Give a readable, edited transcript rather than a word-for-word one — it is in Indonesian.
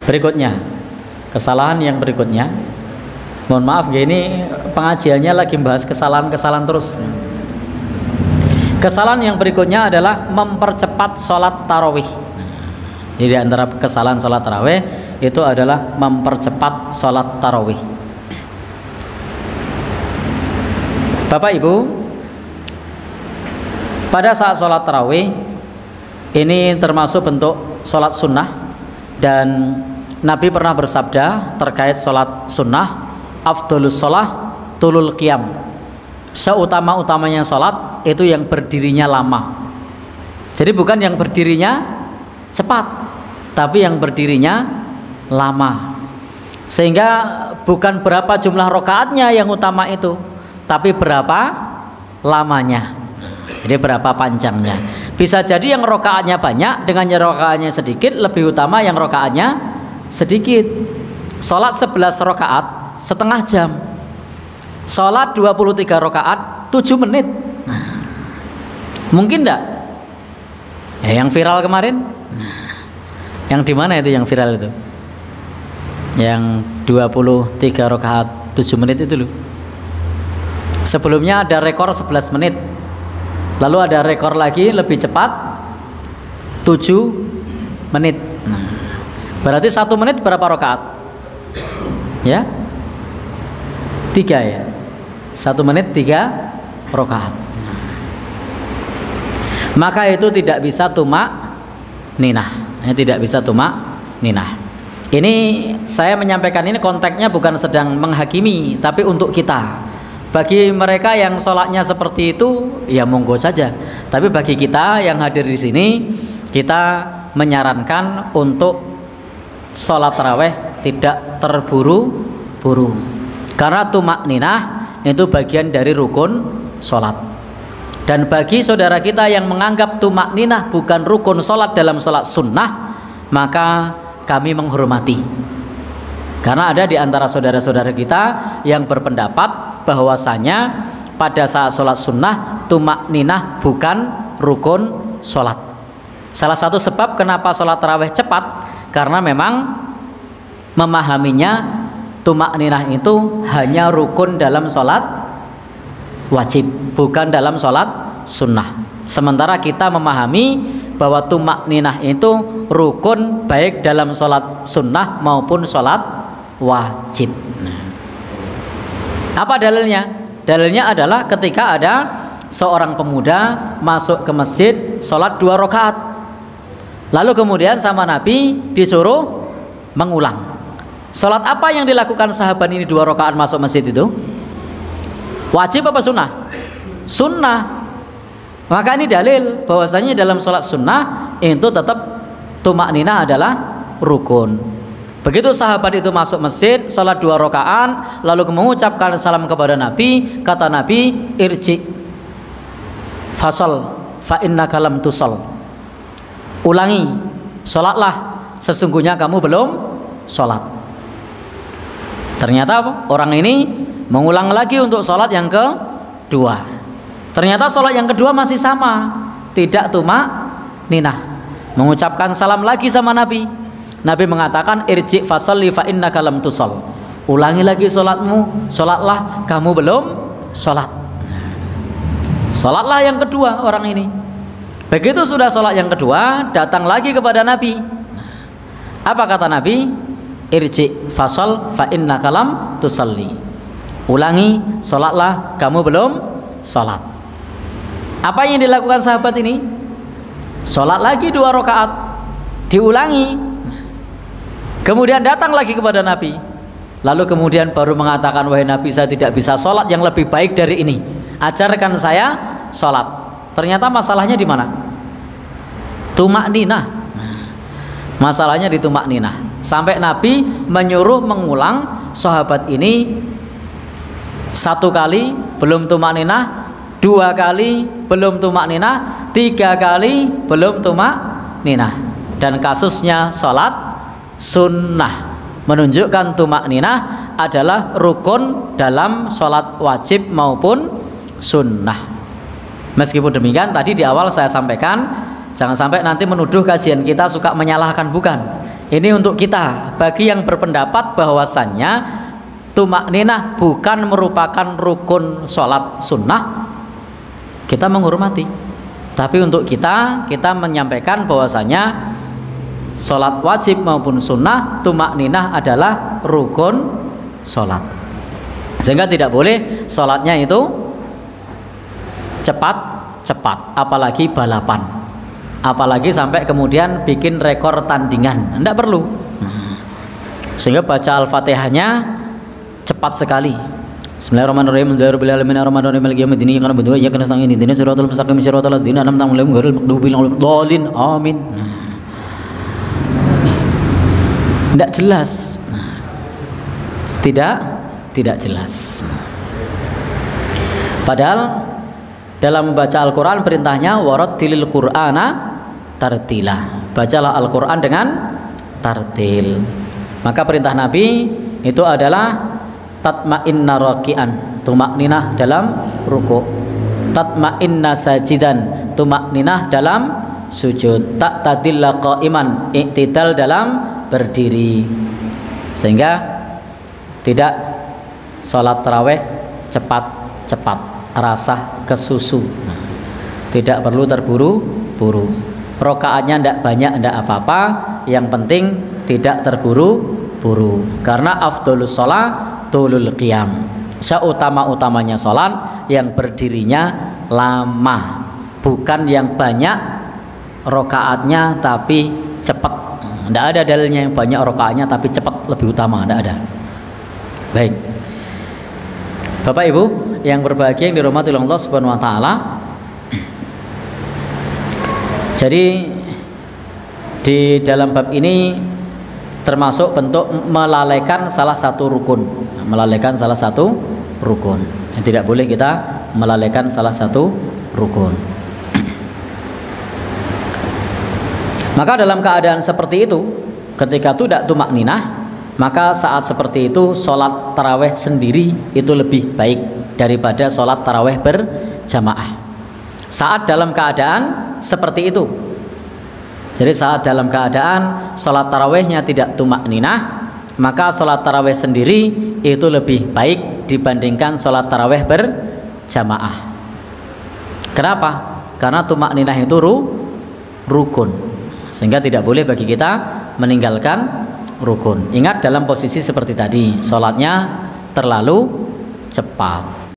Berikutnya, kesalahan yang berikutnya, mohon maaf ya, ini pengajiannya lagi membahas kesalahan-kesalahan terus. Kesalahan yang berikutnya adalah mempercepat sholat tarawih. Jadi antara kesalahan sholat tarawih itu adalah mempercepat sholat tarawih. Bapak Ibu, pada saat sholat tarawih ini termasuk bentuk sholat sunnah, dan Nabi pernah bersabda terkait sholat sunnah, afdolus sholah tulul qiyam, seutama-utamanya sholat itu yang berdirinya lama. Jadi bukan yang berdirinya cepat, tapi yang berdirinya lama. Sehingga bukan berapa jumlah rokaatnya yang utama itu, tapi berapa lamanya. Jadi berapa panjangnya. Bisa jadi yang rokaatnya banyak dengan yang rokaatnya sedikit lebih utama yang rokaatnya sedikit. Sholat 11 rokaat setengah jam, sholat 23 rokaat 7 menit. Mungkin enggak? Yang viral kemarin, yang di mana itu yang viral itu? Yang 23 rokaat 7 menit itu loh. Sebelumnya ada rekor 11 menit, lalu ada rekor lagi lebih cepat 7 menit. Berarti 1 menit berapa rokaat? Ya, 3 ya. 1 menit 3 rokaat. Maka itu tidak bisa tumak ninah. Tidak bisa tumak ninah. Ini saya menyampaikan ini konteksnya bukan sedang menghakimi, tapi untuk kita. Bagi mereka yang sholatnya seperti itu, ya monggo saja. Tapi bagi kita yang hadir di sini, kita menyarankan untuk sholat tarawih tidak terburu-buru, karena tumak ninah itu bagian dari rukun sholat. Dan bagi saudara kita yang menganggap tumak ninah bukan rukun sholat dalam sholat sunnah, maka kami menghormati, karena ada di antara saudara-saudara kita yang berpendapat bahwasanya pada saat sholat sunnah tumak ninah bukan rukun sholat. Salah satu sebab kenapa sholat tarawih cepat, karena memang memahaminya tumak ninah itu hanya rukun dalam sholat wajib, bukan dalam sholat sunnah. Sementara kita memahami bahwa tumak ninah itu rukun baik dalam sholat sunnah maupun sholat wajib. Apa dalilnya? Dalilnya adalah ketika ada seorang pemuda masuk ke masjid sholat 2 rakaat, lalu kemudian sama Nabi disuruh mengulang. Sholat apa yang dilakukan sahabat ini 2 rakaat masuk masjid itu? Wajib apa sunnah? Sunnah. Maka ini dalil bahwasanya dalam sholat sunnah itu tetap tumak ninah adalah rukun. Begitu sahabat itu masuk masjid sholat 2 rakaat, lalu mengucapkan salam kepada Nabi, kata Nabi, irji fasol fa innaka lam tusol. Ulangi, sholatlah, sesungguhnya kamu belum sholat. Ternyata orang ini mengulang lagi untuk sholat yang kedua. Ternyata sholat yang kedua masih sama, tidak tumak ninah. Mengucapkan salam lagi sama Nabi. Nabi mengatakan irji fasolli fa innaka lam tusol. Ulangi lagi sholatmu, sholatlah, kamu belum sholat. Sholatlah yang kedua orang ini. Begitu sudah sholat yang kedua, datang lagi kepada Nabi. Apa kata Nabi? Irji fasol fa innaka lam tusalli. Ulangi, sholatlah, kamu belum sholat. Apa yang dilakukan sahabat ini? Sholat lagi 2 rakaat, diulangi. Kemudian datang lagi kepada Nabi. Lalu kemudian baru mengatakan, wahai Nabi, saya tidak bisa sholat yang lebih baik dari ini. Ajarkan saya sholat. Ternyata masalahnya di mana? Tumak ninah. Masalahnya di tumak ninah. Sampai Nabi menyuruh mengulang sahabat ini 1 kali belum tumak ninah, 2 kali belum tumak ninah, 3 kali belum tumak ninah. Dan kasusnya sholat sunnah, menunjukkan tumak ninah adalah rukun dalam sholat wajib maupun sunnah. Meskipun demikian, tadi di awal saya sampaikan, jangan sampai nanti menuduh kajian kita suka menyalahkan, bukan. Ini untuk kita. Bagi yang berpendapat bahwasannya tumakninah bukan merupakan rukun sholat sunnah, kita menghormati. Tapi untuk kita menyampaikan bahwasanya sholat wajib maupun sunnah, tumakninah adalah rukun sholat. Sehingga tidak boleh sholatnya itu cepat, apalagi balapan, apalagi sampai kemudian bikin rekor tandingan, tidak perlu. Sehingga baca Al-Fatihahnya cepat sekali. Bismillahirrahmanirrahim. Alhamdulillahirrahmanirrahim. Maliki yaumiddin. Iyyaka na'budu wa iyyaka nasta'in. Ihdinas siratal mustaqim. Siratal ladzina an'amta 'alaihim ghairil maghdubi 'alaihim waladdallin. Amin. Tidak jelas. Tidak jelas. Padahal dalam membaca Al-Quran perintahnya warattilil Qur'ana tartila. Bacalah Al-Quran dengan tartil. Maka perintah Nabi itu adalah tatma'inna raki'an, tumakninah dalam ruku', tatma'inna sajidan, tumakninah dalam sujud, ta'tadilla qa'iman, iktidal dalam berdiri. Sehingga tidak sholat tarawih cepat-cepat, rasa kesusu, tidak perlu terburu-buru. Rokaatnya tidak banyak, tidak apa-apa, yang penting tidak terburu-buru. Karena afdolus sholat tulul qiyam, seutama-utamanya sholat yang berdirinya lama, bukan yang banyak rokaatnya tapi cepat. Tidak ada dalilnya yang banyak rokaatnya tapi cepat lebih utama, tidak ada. Baik, Bapak Ibu yang berbahagia yang dirahmati oleh Allah Subhanahu wa taala. Jadi di dalam bab ini termasuk bentuk melalaikan salah satu rukun. Melalaikan salah satu rukun. Tidak boleh kita melalaikan salah satu rukun. Maka dalam keadaan seperti itu, ketika tidak tumakninah, maka saat seperti itu sholat taraweh sendiri itu lebih baik daripada sholat taraweh berjamaah. Saat dalam keadaan seperti itu, jadi saat dalam keadaan sholat tarawehnya tidak tumakninah, maka sholat taraweh sendiri itu lebih baik dibandingkan sholat taraweh berjamaah. Kenapa? Karena tumakninah itu rukun, sehingga tidak boleh bagi kita meninggalkan rukun. Ingat dalam posisi seperti tadi, sholatnya terlalu cepat.